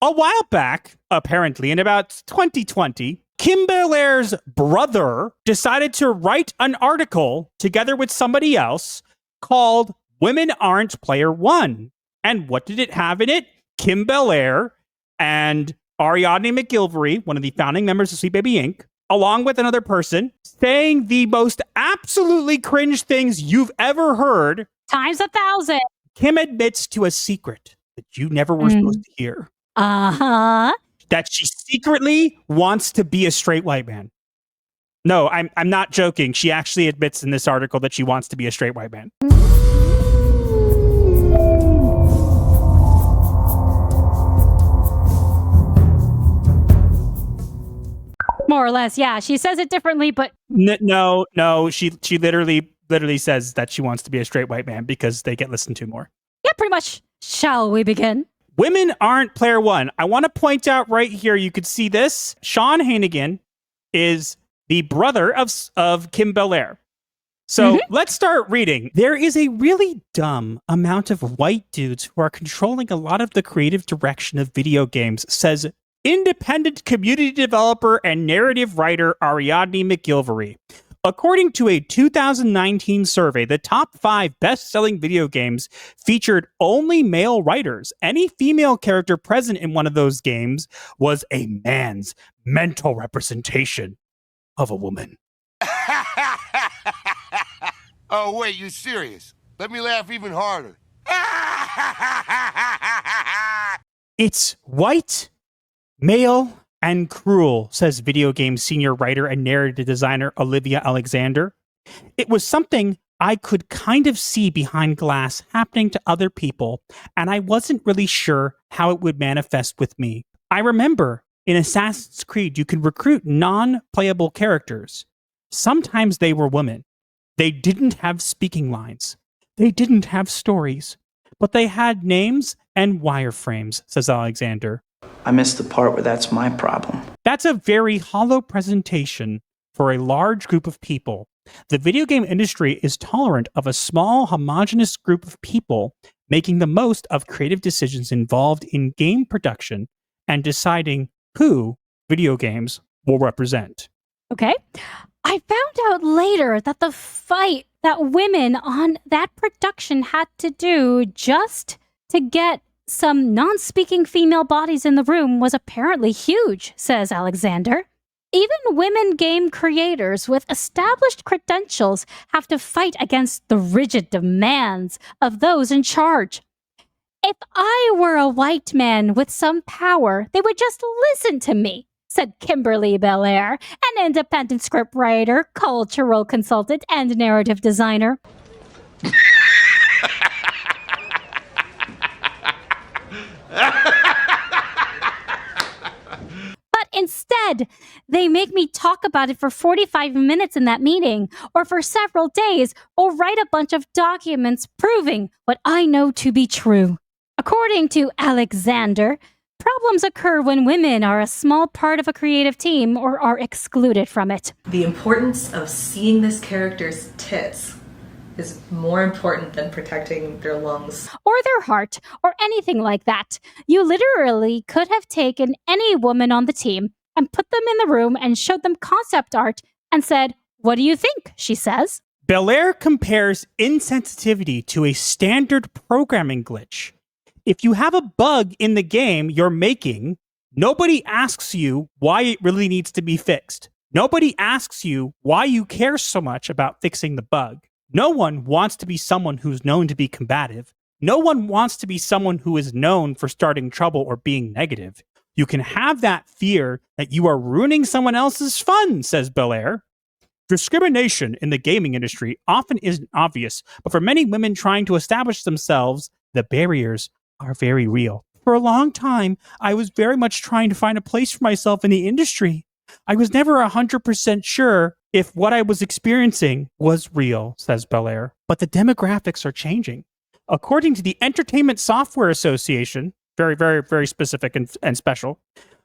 A while back, apparently in about 2020, Kim Belair's brother decided to write an article together with somebody else called Women Aren't Player One. And what did it have in it? Kim Belair and Ariadne McGilvery, one of the founding members of Sweet Baby Inc., along with another person, saying the most absolutely cringe things you've ever heard. Times 1,000. Kim admits to a secret that you never were supposed to hear. Uh-huh. That she secretly wants to be a straight white man. No, I'm not joking. She actually admits in this article that she wants to be a straight white man. More or less, yeah. She says it differently, but... No. She literally says that she wants to be a straight white man because they get listened to more. Yeah, pretty much. Shall we begin? Women aren't player one. I want to point out right here, you could see this. Sean Hannigan is the brother of Kim Belair. So let's start reading. There is a really dumb amount of white dudes who are controlling a lot of the creative direction of video games, says independent community developer and narrative writer Ariadne McGilvery. According to a 2019 survey, the top 5 best-selling video games featured only male writers. Any female character present in one of those games was a man's mental representation of a woman. Oh, wait, you serious? Let me laugh even harder. It's white, male, and cruel, says video game senior writer and narrative designer Olivia Alexander. It was something I could kind of see behind glass happening to other people, and I wasn't really sure how it would manifest with me. I remember in Assassin's Creed, you could recruit non-playable characters. Sometimes they were women. They didn't have speaking lines. They didn't have stories, but they had names and wireframes, says Alexander. I missed the part where that's my problem. That's a very hollow presentation for a large group of people. The video game industry is tolerant of a small, homogenous group of people making the most of creative decisions involved in game production and deciding who video games will represent. Okay. I found out later that the fight that women on that production had to do just to get some non-speaking female bodies in the room was apparently huge, says Alexander. Even women game creators with established credentials have to fight against the rigid demands of those in charge. If I were a white man with some power, they would just listen to me, said Kimberly Belair, an independent scriptwriter, cultural consultant, and narrative designer. But instead, they make me talk about it for 45 minutes in that meeting, or for several days, or write a bunch of documents proving what I know to be true. According to Alexander, problems occur when women are a small part of a creative team or are excluded from it. The importance of seeing this character's tits is more important than protecting their lungs. Or their heart, or anything like that. You literally could have taken any woman on the team and put them in the room and showed them concept art and said, "What do you think?" she says. Belair compares insensitivity to a standard programming glitch. If you have a bug in the game you're making, nobody asks you why it really needs to be fixed. Nobody asks you why you care so much about fixing the bug. No one wants to be someone who's known to be combative. No one wants to be someone who is known for starting trouble or being negative. You can have that fear that you are ruining someone else's fun, says Belair. Discrimination in the gaming industry often isn't obvious, but for many women trying to establish themselves, the barriers are very real. For a long time, I was very much trying to find a place for myself in the industry. I was never 100% sure if what I was experiencing was real, says Belair. But the demographics are changing. According to the Entertainment Software Association, very, very, very specific and special,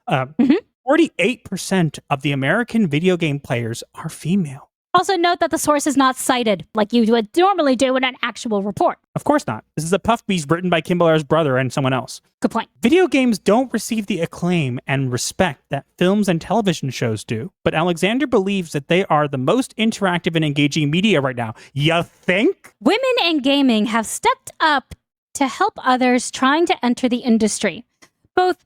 48% of the American video game players are female. Also note that the source is not cited like you would normally do in an actual report. Of course not. This is a puff piece written by Kim Belair's brother and someone else. Good point. Video games don't receive the acclaim and respect that films and television shows do, but Alexander believes that they are the most interactive and engaging media right now. You think? Women in gaming have stepped up to help others trying to enter the industry. Both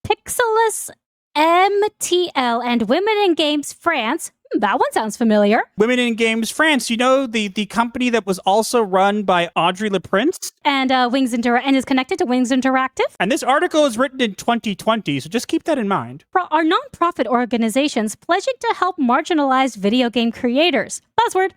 Pixelus MTL and Women in Games France. That one sounds familiar. Women in Games France, you know, the company that was also run by Audrey LaPrince? And and is connected to Wings Interactive. And this article is written in 2020, so just keep that in mind. Are nonprofit organizations pledging to help marginalized video game creators. Buzzword.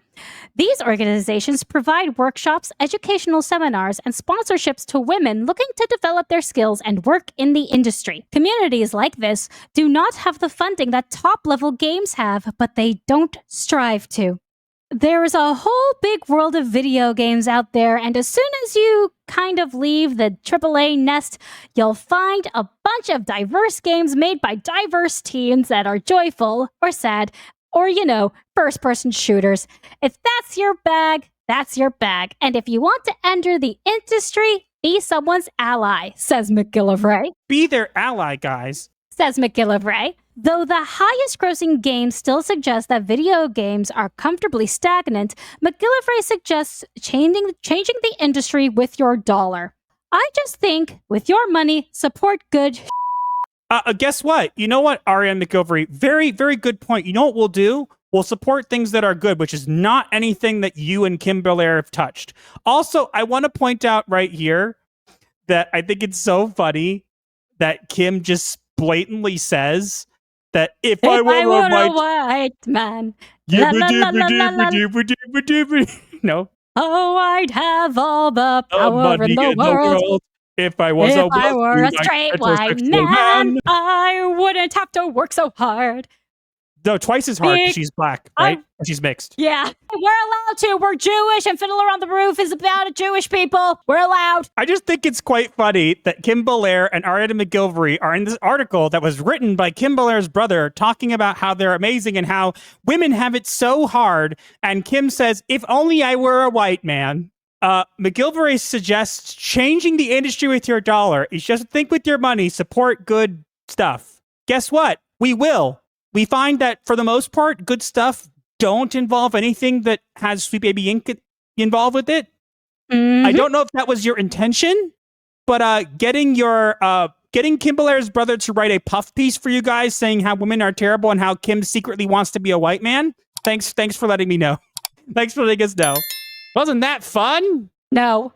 These organizations provide workshops, educational seminars, and sponsorships to women looking to develop their skills and work in the industry. Communities like this do not have the funding that top-level games have, but they don't strive to. There is a whole big world of video games out there, and as soon as you kind of leave the AAA nest, you'll find a bunch of diverse games made by diverse teams that are joyful or sad, or, first-person shooters. If that's your bag, that's your bag. And if you want to enter the industry, be someone's ally, says McGillivray. Be their ally, guys. Says McGillivray. Though the highest-grossing games still suggest that video games are comfortably stagnant, McGillivray suggests changing the industry with your dollar. I just think, with your money, support good guess what? You know what, Ariane McGillivray? Very, very good point. You know what we'll do? We'll support things that are good, which is not anything that you and Kim Belair have touched. Also, I want to point out right here that I think it's so funny that Kim just blatantly says that if I were a white man, no. Oh, I'd have all the power in the world. If I was if I were a straight white man, I wouldn't have to work so hard. No, twice as hard because she's black, right? And she's mixed. Yeah. We're allowed to. We're Jewish, and Fiddler on the Roof is about Jewish people. We're allowed. I just think it's quite funny that Kim Belair and Ariane McGillivray are in this article that was written by Kim Belair's brother talking about how they're amazing and how women have it so hard. And Kim says, if only I were a white man. McGillivray suggests changing the industry with your dollar. You just think with your money, support good stuff. Guess what? We will. We find that for the most part, good stuff don't involve anything that has Sweet Baby Inc. involved with it. Mm-hmm. I don't know if that was your intention, but getting Kim Belair's brother to write a puff piece for you guys saying how women are terrible and how Kim secretly wants to be a white man. Thanks for letting me know. Thanks for letting us know. Wasn't that fun? No.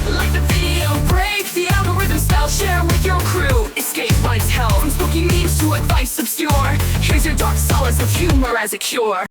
Like the video, break the algorithm style, share with your crew. Escape life's hell, from spooky memes to advice obscure. Here's your dark solace with humor as a cure.